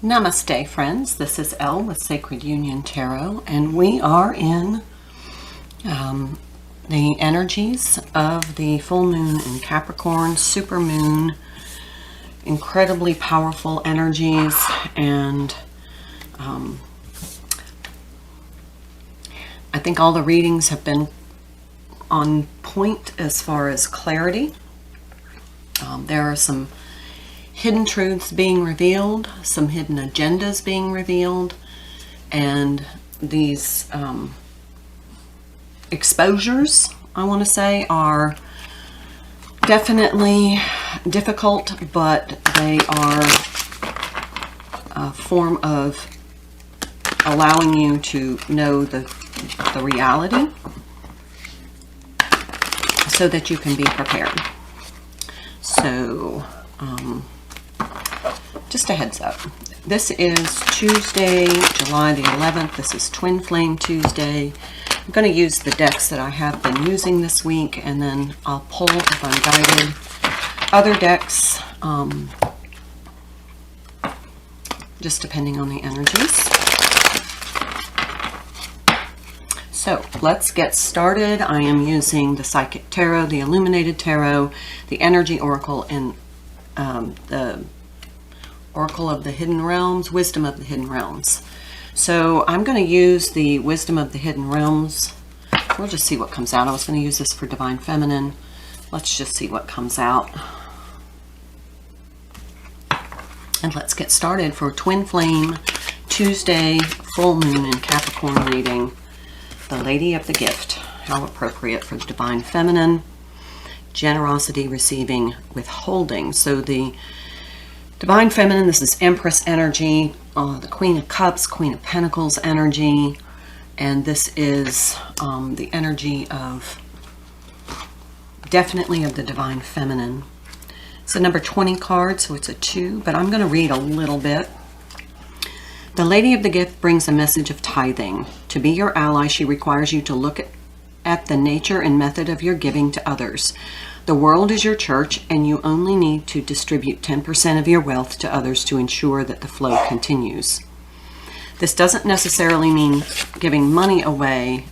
Namaste, friends. This is Elle with Sacred Union Tarot, and we are in the energies of the full moon in Capricorn, super moon, incredibly powerful energies, and I think all the readings have been on point as far as clarity. There are some hidden truths being revealed, some hidden agendas being revealed, and these exposures, I want to say, are definitely difficult, but they are a form of allowing you to know the reality so that you can be prepared. So, just a heads up. This is Tuesday, July the 11th. This is Twin Flame Tuesday. I'm going to use the decks that I have been using this week, and then I'll pull, if I'm guided, other decks, just depending on the energies. So let's get started. I am using the Psychic Tarot, the Illuminated Tarot, the Energy Oracle, and the Oracle of the Hidden Realms, Wisdom of the Hidden Realms. So I'm going to use the Wisdom of the Hidden Realms. We'll just see what comes out. I was going to use this for Divine Feminine. Let's just see what comes out. And let's get started for Twin Flame Tuesday, full moon in Capricorn reading. The Lady of the Gift. How appropriate for the Divine Feminine. Generosity, receiving, withholding. So the Divine Feminine, this is Empress energy, the Queen of Cups, Queen of Pentacles energy, and this is the energy of, definitely of the Divine Feminine. It's a number 20 card, so it's a 2, but I'm going to read a little bit. The Lady of the Gift brings a message of tithing. To be your ally, she requires you to look at the nature and method of your giving to others. The world is your church, and you only need to distribute 10% of your wealth to others to ensure that the flow continues. This doesn't necessarily mean giving money away,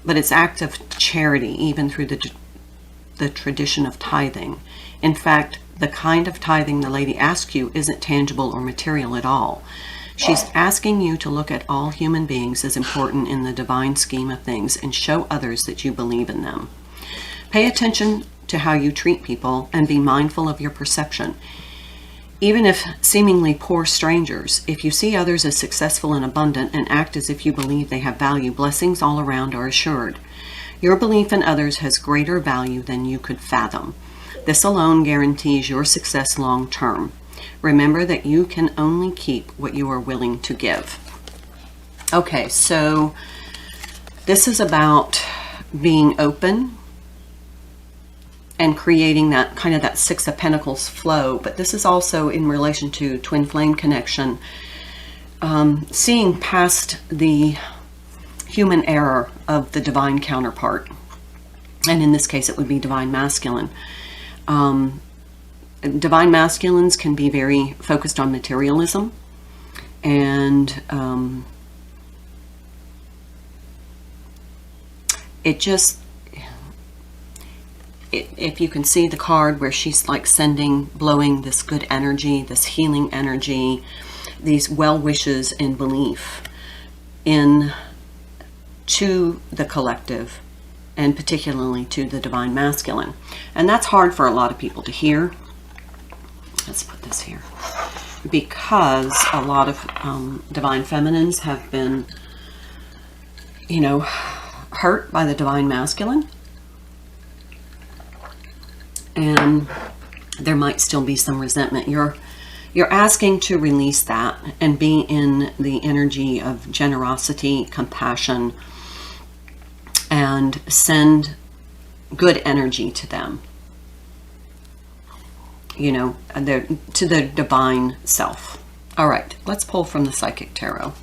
but it's act of charity, even through the tradition of tithing. In fact, the kind of tithing the lady asks you isn't tangible or material at all. She's asking you to look at all human beings as important in the divine scheme of things and show others that you believe in them. Pay attention to how you treat people and be mindful of your perception. Even if seemingly poor strangers, if you see others as successful and abundant and act as if you believe they have value, blessings all around are assured. Your belief in others has greater value than you could fathom. This alone guarantees your success long term. Remember that you can only keep what you are willing to give. Okay, so this is about being open and creating that kind of that Six of Pentacles flow, but this is also in relation to Twin Flame connection, seeing past the human error of the Divine Counterpart, and in this case it would be Divine Masculine. Divine Masculines can be very focused on materialism, and it just, if you can see the card where she's like blowing this good energy, this healing energy, these well wishes and belief in to the collective, and particularly to the Divine Masculine. And that's hard for a lot of people to hear. Let's put this here. Because a lot of Divine Feminines have been, hurt by the Divine Masculine. And there might still be some resentment. You're asking to release that and be in the energy of generosity, compassion, and send good energy to them. To the divine self. All right, let's pull from the Psychic Tarot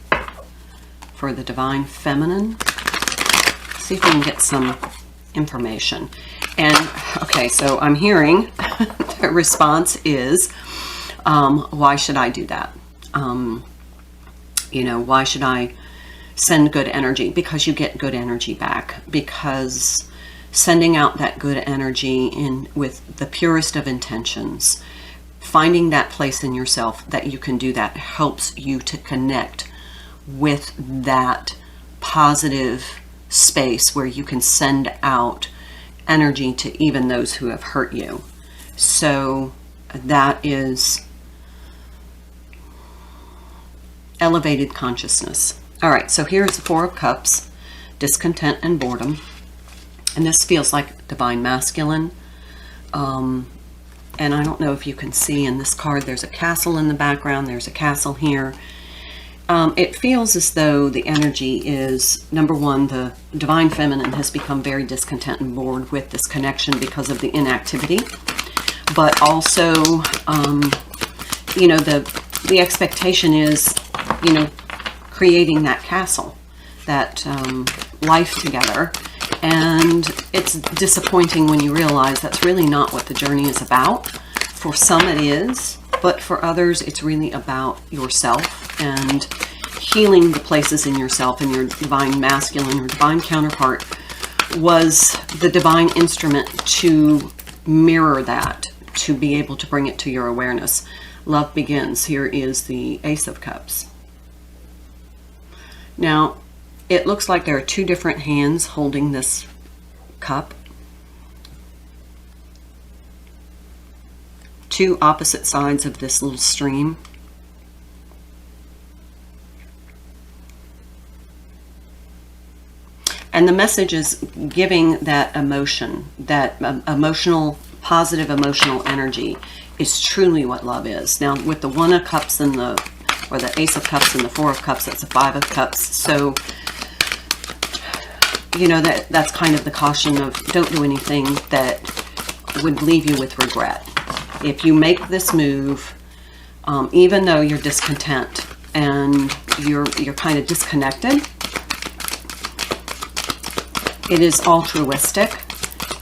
for the Divine Feminine. See if we can get some information. And okay, so I'm hearing the response is Why should I do that? You know, why should I send good energy? Because you get good energy back. Because sending out that good energy in with the purest of intentions, finding that place in yourself that you can do that, helps you to connect with that positive space where you can send out energy to even those who have hurt you. So that is elevated consciousness. All right, so here's the Four of Cups, discontent and boredom. And this feels like divine masculine. And I don't know if you can see in this card, there's a castle in the background. There's a castle here. It feels as though the energy is, number one, the divine feminine has become very discontent and bored with this connection because of the inactivity. But also, you know, the expectation is, you know, creating that castle, that life together. And it's disappointing when you realize that's really not what the journey is about. For some it is, but for others it's really about yourself and healing the places in yourself. And your divine masculine or divine counterpart was the divine instrument to mirror that, to be able to bring it to your awareness. Love begins. Here is the Ace of Cups. Now, it looks like there are two different hands holding this cup. Two opposite sides of this little stream. And the message is giving that emotion, that emotional, positive emotional energy is truly what love is. Now, with the One of Cups and the Ace of Cups and the Four of Cups, that's the Five of Cups. So, you know, that's kind of the caution of don't do anything that would leave you with regret. If you make this move, even though you're discontent and you're kind of disconnected, it is altruistic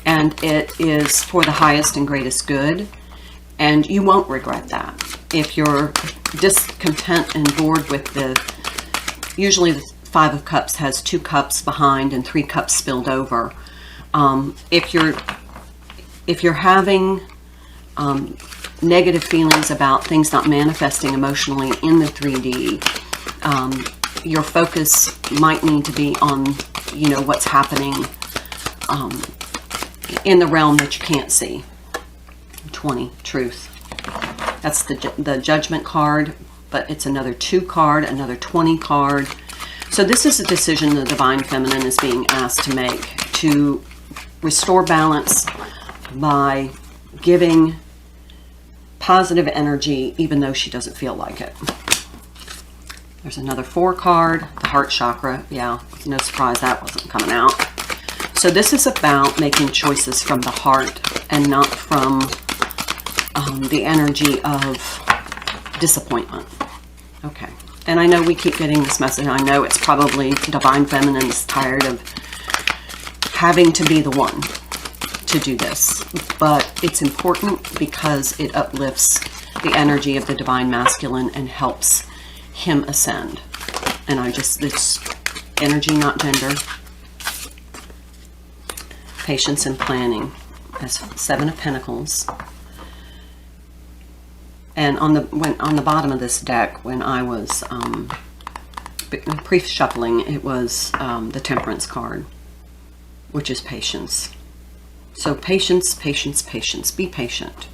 and it is for the highest and greatest good, and you won't regret that. If you're discontent and bored with usually the Five of Cups has 2 cups behind and 3 cups spilled over. If you're having negative feelings about things not manifesting emotionally in the 3D, your focus might need to be on, you know, what's happening in the realm that you can't see. 20, truth. That's the Judgment card, but it's another 2 card, another 20 card. So this is a decision the Divine Feminine is being asked to make, to restore balance by giving positive energy even though she doesn't feel like it. There's another 4 card, the Heart Chakra. Yeah, no surprise that wasn't coming out. So this is about making choices from the heart and not from the energy of disappointment. Okay. And I know we keep getting this message. I know it's probably Divine Feminine is tired of having to be the one to do this. But it's important because it uplifts the energy of the Divine Masculine and helps him ascend. And it's energy, not gender. Patience and planning. That's 7 of Pentacles. And on the bottom of this deck, when I was pre-shuffling, it was the Temperance card, which is patience. So patience, patience, patience. Be patient.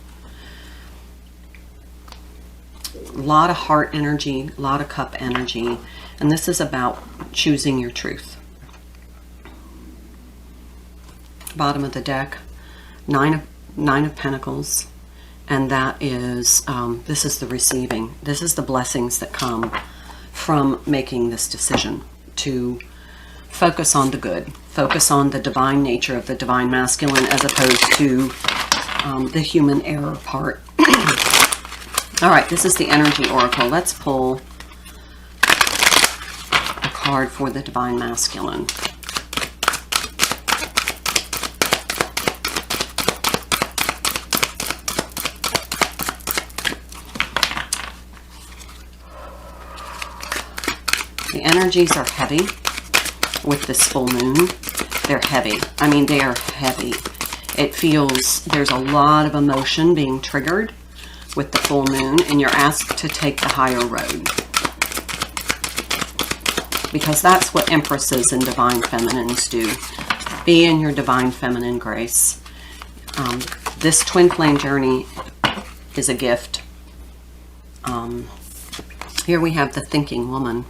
A lot of heart energy, a lot of cup energy, and this is about choosing your truth. Bottom of the deck, 9 of Pentacles. And that is, this is the receiving. This is the blessings that come from making this decision to focus on the good. Focus on the divine nature of the Divine Masculine as opposed to the human error part. All right, this is the Energy Oracle. Let's pull a card for the Divine Masculine. the energies are heavy with this full moon. They're heavy. I mean, they are heavy. It feels there's a lot of emotion being triggered with the full moon, and you're asked to take the higher road. Because that's what Empresses and Divine Feminines do. Be in your Divine Feminine grace. This twin flame journey is a gift. Here we have the thinking woman.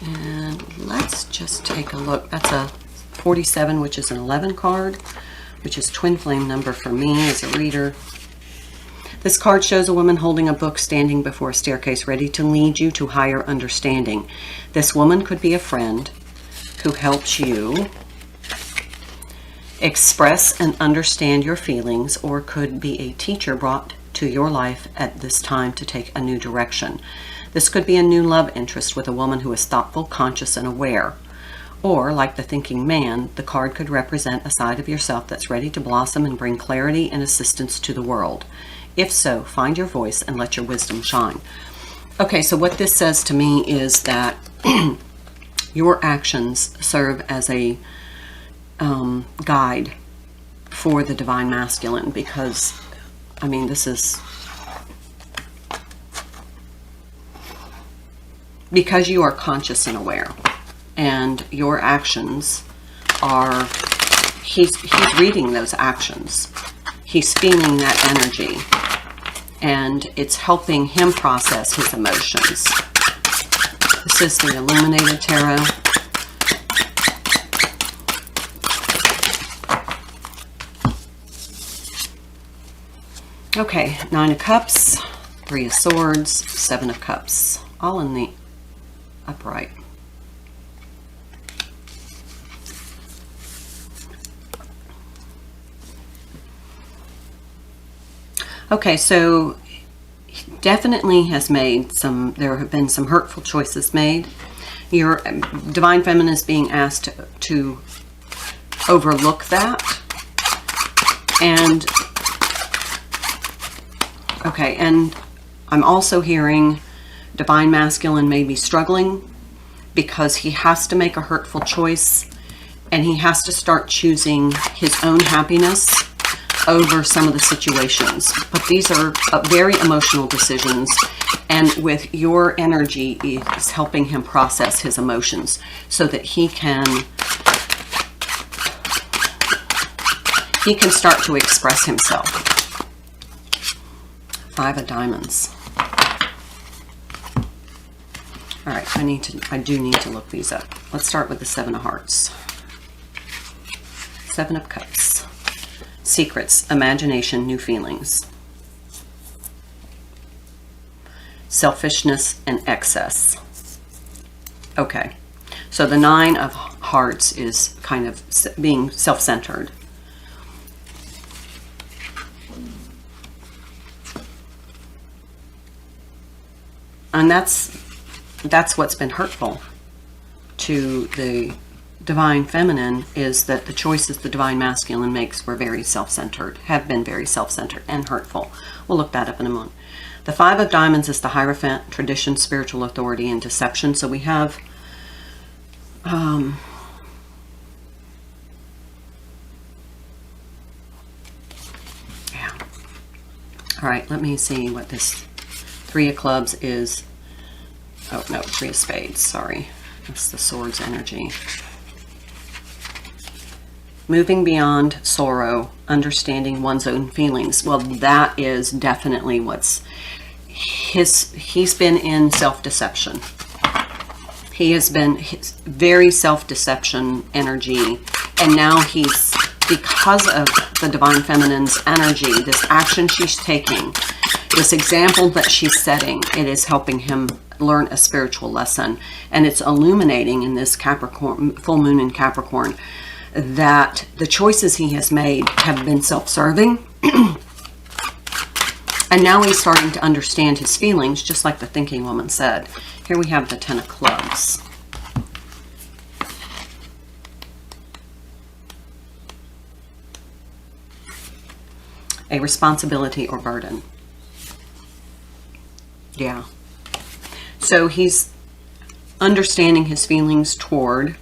And let's just take a look. That's a 47, which is an 11 card, which is twin flame number for me as a reader. This card shows a woman holding a book standing before a staircase ready to lead you to higher understanding. This woman could be a friend who helps you express and understand your feelings, or could be a teacher brought to your life at this time to take a new direction. This could be a new love interest with a woman who is thoughtful, conscious, and aware. Or, like the thinking man, the card could represent a side of yourself that's ready to blossom and bring clarity and assistance to the world. If so, find your voice and let your wisdom shine. Okay, so what this says to me is that your actions serve as a guide for the Divine Masculine, because, I mean, this is... because you are conscious and aware, and your actions are, he's reading those actions. He's feeling that energy, and it's helping him process his emotions. This is the Illuminated Tarot. Okay, 9 of Cups, 3 of Swords, 7 of Cups, all in the upright. Okay, so he definitely has made some, there have been some hurtful choices made. Your Divine Feminine is being asked to overlook that. And, okay, and I'm also hearing Divine Masculine may be struggling because he has to make a hurtful choice, and he has to start choosing his own happiness over some of the situations. But these are very emotional decisions, and with your energy is helping him process his emotions so that he can start to express himself. 5 of Diamonds. All right, I do need to look these up. Let's start with the 7 of Hearts. 7 of Cups. Secrets, imagination, new feelings. Selfishness and excess. Okay, so the 9 of Hearts is kind of being self-centered. And that's what's been hurtful to the Divine Feminine, is that the choices the Divine Masculine makes were very self-centered, have been very self-centered and hurtful. We'll look that up in a moment. The 5 of Diamonds is the Hierophant, tradition, spiritual authority, and deception. So we have yeah. All right, let me see what this 3 of Clubs is. Oh, no, 3 of Spades, sorry. That's the Swords energy. Moving beyond sorrow, understanding one's own feelings. Well, that is definitely what's he's been in self-deception. He has been very self-deception energy, and now he's, because of the Divine Feminine's energy, this action she's taking, this example that she's setting, it is helping him learn a spiritual lesson. And it's illuminating in this Capricorn, full moon in Capricorn, that the choices he has made have been self-serving. And now he's starting to understand his feelings, just like the thinking woman said. Here we have the 10 of Clubs. A responsibility or burden. Yeah. So he's understanding his feelings toward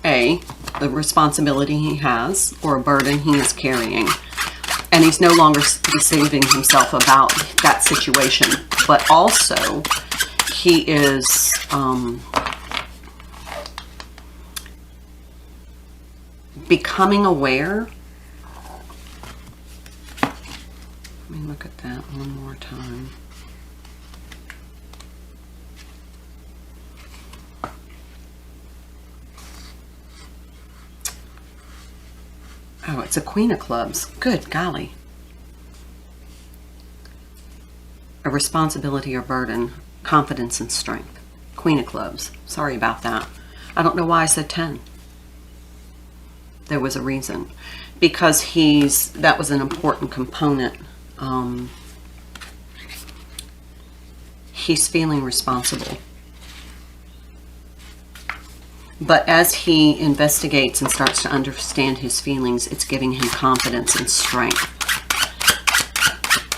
the responsibility he has, or a burden he is carrying. And he's no longer deceiving himself about that situation. But also, he is becoming aware. Let me look at that one more time. Oh, it's a Queen of Clubs. Good golly. A responsibility or burden, confidence and strength. Queen of Clubs. Sorry about that. I don't know why I said 10. There was a reason. Because that was an important component. He's feeling responsible. But as he investigates and starts to understand his feelings, it's giving him confidence and strength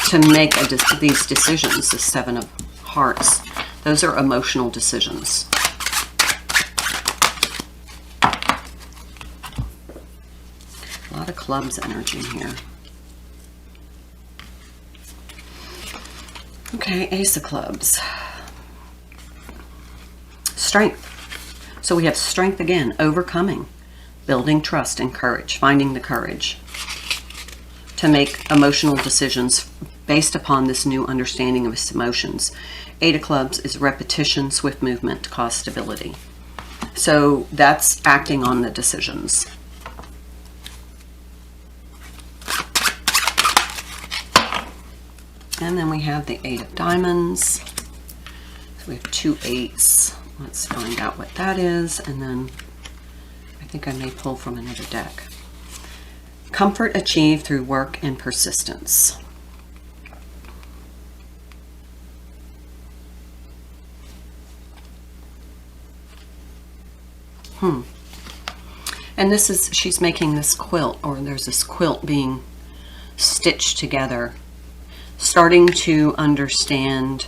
to make these decisions. The Seven of Hearts. Those are emotional decisions. A lot of clubs energy here. Okay, Ace of Clubs. Strength. So we have strength again, overcoming, building trust and courage, finding the courage to make emotional decisions based upon this new understanding of his emotions. Eight of Clubs is repetition, swift movement to cause stability. So that's acting on the decisions. And then we have the Eight of Diamonds. So we have two eights. Let's find out what that is, and then I think I may pull from another deck. Comfort achieved through work and persistence. And this is, she's making this quilt, or there's this quilt being stitched together, starting to understand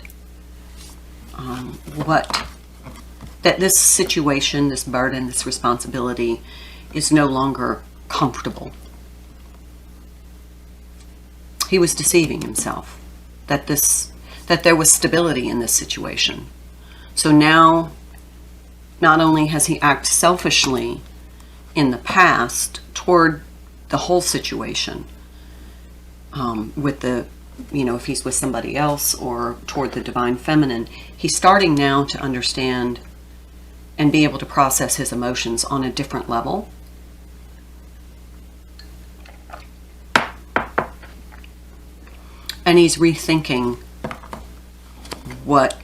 that this situation, this burden, this responsibility is no longer comfortable. He was deceiving himself that there was stability in this situation. So now, not only has he acted selfishly in the past toward the whole situation, with the, if he's with somebody else, or toward the divine feminine, he's starting now to understand and be able to process his emotions on a different level. And he's rethinking what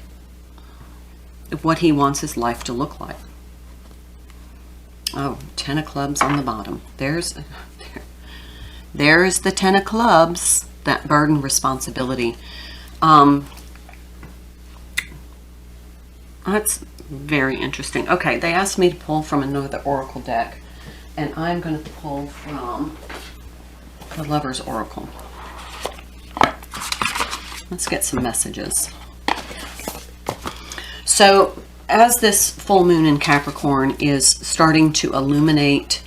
he wants his life to look like. Oh, 10 of Clubs on the bottom. There's the 10 of Clubs, that burden, responsibility. That's very interesting. Okay, they asked me to pull from another oracle deck, and I'm going to pull from the Lover's Oracle. Let's get some messages. So, as this full moon in Capricorn is starting to illuminate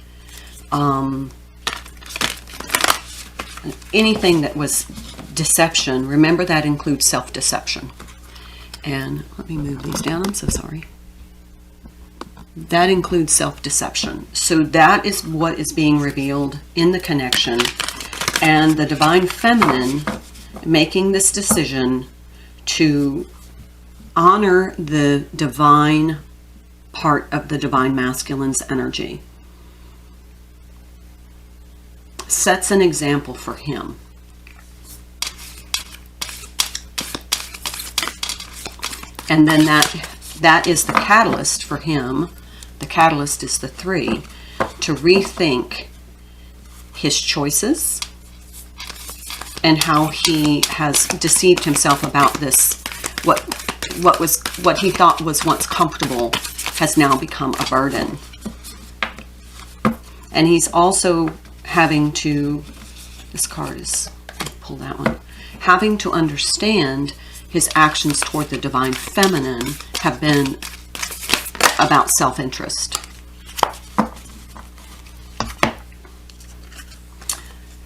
anything that was deception, remember that includes self-deception. And let me move these down. I'm so sorry. That includes self-deception. So that is what is being revealed in the connection. And the divine feminine making this decision to honor the divine part of the divine masculine's energy. Sets an example for him. And then that is the catalyst for him. The catalyst is the 3, to rethink his choices and how he has deceived himself about this. What he thought was once comfortable has now become a burden. And he's also having to, this card is, pull that one, having to understand his actions toward the divine feminine have been about self-interest.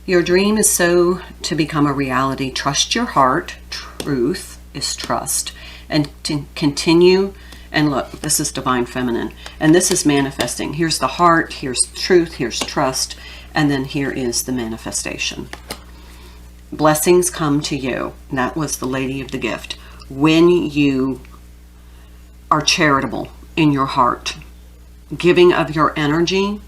Your dream is so to become a reality. Trust your heart. Truth is trust. And to continue, and look, this is divine feminine. And this is manifesting. Here's the heart, here's truth, here's trust, and then here is the manifestation. Blessings come to you. That was the Lady of the Gift. When you are charitable in your heart, giving of your energy,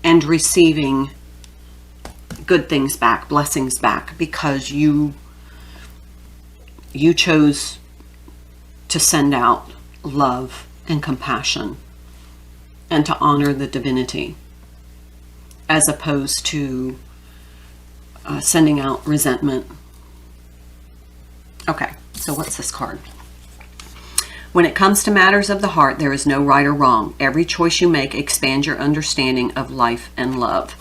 and receiving good things back, blessings back, because you chose to send out love and compassion and to honor the divinity, as opposed to sending out resentment. Okay, so what's this card? When it comes to matters of the heart, there is no right or wrong. Every choice you make expands your understanding of life and love.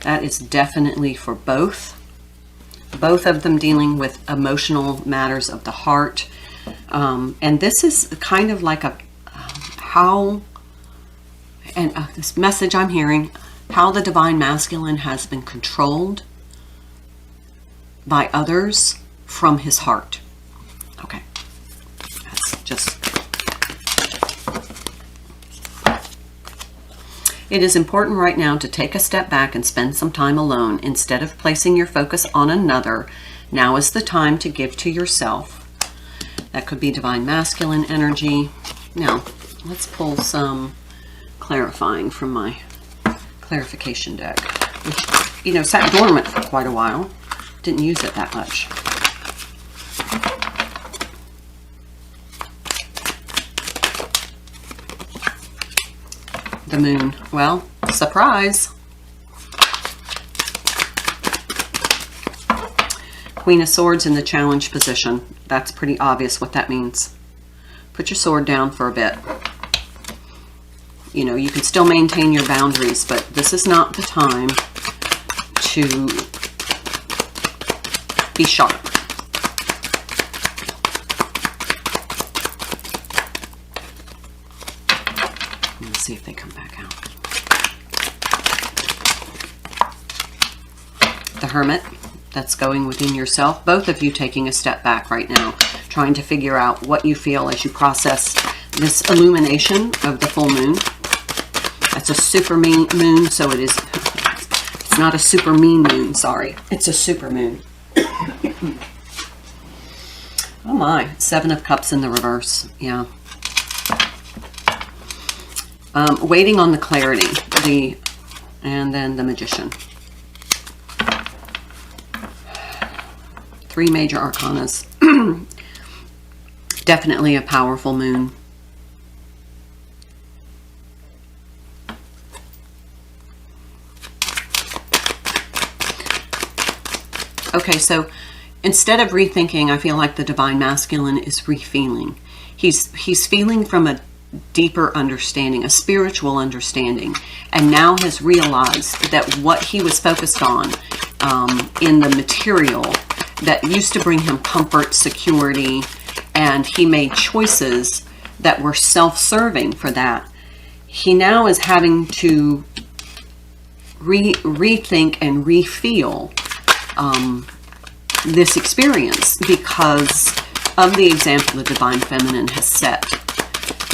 That is definitely for both. Both of them dealing with emotional matters of the heart. And this is kind of like a this message I'm hearing, how the divine masculine has been controlled by others from his heart. Okay. It is important right now to take a step back and spend some time alone. Instead of placing your focus on another, now is the time to give to yourself. That could be divine masculine energy. Now, let's pull some clarifying from my clarification deck, which, sat dormant for quite a while. Didn't use it that much. The moon. Well, surprise. Queen of Swords in the challenge position. That's pretty obvious what that means. Put your sword down for a bit. You can still maintain your boundaries, but this is not the time to be sharp. Let's see if they come back out. The Hermit, that's going within yourself. Both of you taking a step back right now, trying to figure out what you feel as you process this illumination of the full moon. That's a super mean moon, so it is. It's not a super mean moon, sorry. It's a super moon. Oh my, 7 of Cups in the reverse, yeah. Waiting on the clarity, and then the Magician. 3 major arcanas. Definitely a powerful moon. Okay, so instead of rethinking, I feel like the divine masculine is refeeling. He's feeling from a deeper understanding, a spiritual understanding, and now has realized that what he was focused on in the material that used to bring him comfort, security, and he made choices that were self-serving for that. He now is having to rethink and refeel this experience because of the example the divine feminine has set.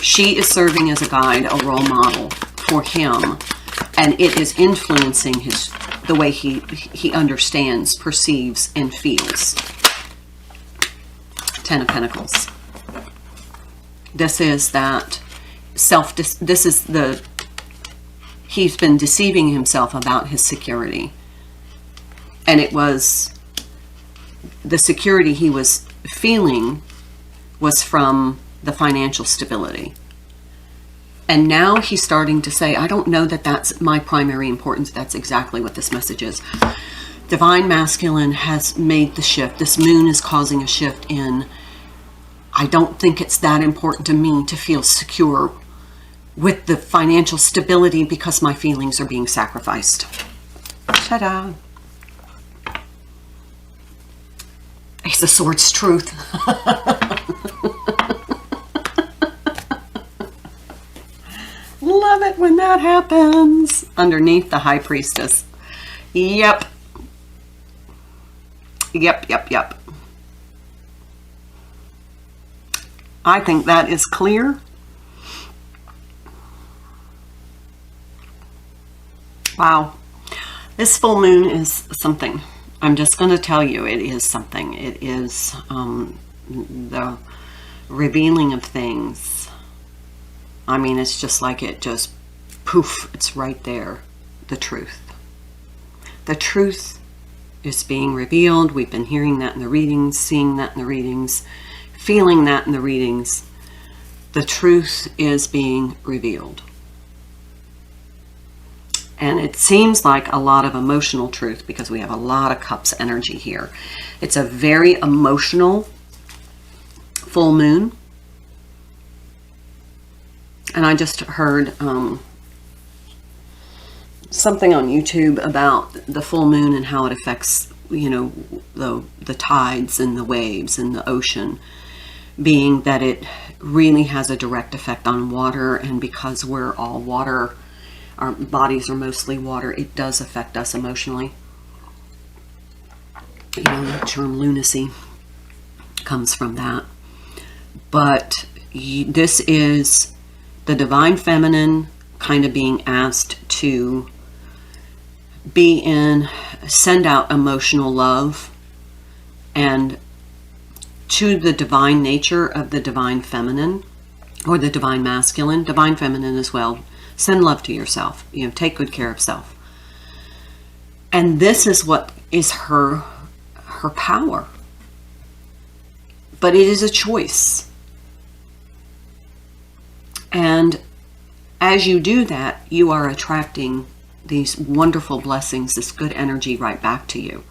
She is serving as a guide, a role model for him, and it is influencing the way he understands, perceives, and feels. 10 of Pentacles. This is that he's been deceiving himself about his security. And it was the security he was feeling was from the financial stability. And now he's starting to say, I don't know that that's my primary importance. That's exactly what this message is. Divine masculine has made the shift. This moon is causing a shift in, I don't think it's that important to me to feel secure with the financial stability because my feelings are being sacrificed. Ta-da! Ace of Swords, truth. Love it when that happens. Underneath the High Priestess. Yep. Yep. I think that is clear. Wow. This full moon is something. I'm just going to tell you, it is something. It is the revealing of things. I mean, it's just like it just, poof, it's right there. The truth. The truth is being revealed. We've been hearing that in the readings, seeing that in the readings, feeling that in the readings. The truth is being revealed. And it seems like a lot of emotional truth because we have a lot of cups energy here. It's a very emotional full moon. And I just heard something on YouTube about the full moon and how it affects, you know, the tides and the waves and the ocean, being that it really has a direct effect on water. And because we're all water, our bodies are mostly water, it does affect us emotionally. You know, the term lunacy comes from that. But this is the divine feminine kind of being asked to send out emotional love, and to the divine nature of the divine feminine, or the divine masculine, divine feminine as well. Send love to yourself. You know, take good care of self. And this is what is her power. But it is a choice. And as you do that, you are attracting these wonderful blessings, this good energy right back to you.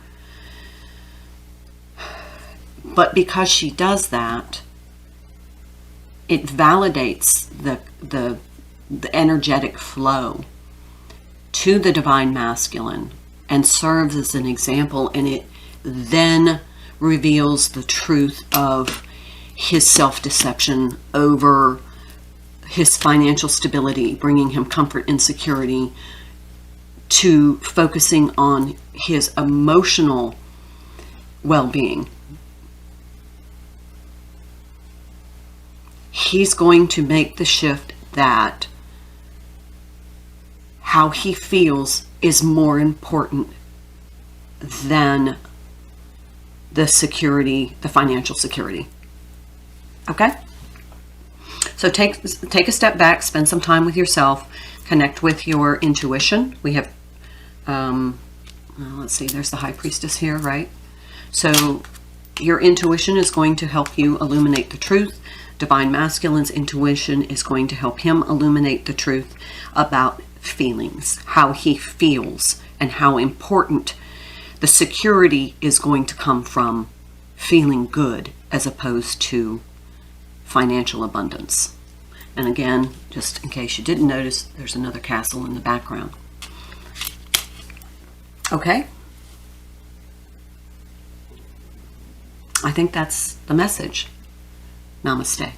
But because she does that, it validates the energetic flow to the divine masculine and serves as an example, and it then reveals the truth of his self-deception over his financial stability, bringing him comfort and security, to focusing on his emotional well-being. He's going to make the shift that how he feels is more important than the security, the financial security. Okay? So take a step back, spend some time with yourself, connect with your intuition. We have, let's see, there's the High Priestess here, right? So your intuition is going to help you illuminate the truth. Divine Masculine's intuition is going to help him illuminate the truth about feelings, how he feels, and how important the security is going to come from feeling good as opposed to financial abundance. And again, just in case you didn't notice, there's another castle in the background. Okay? I think that's the message. Namaste.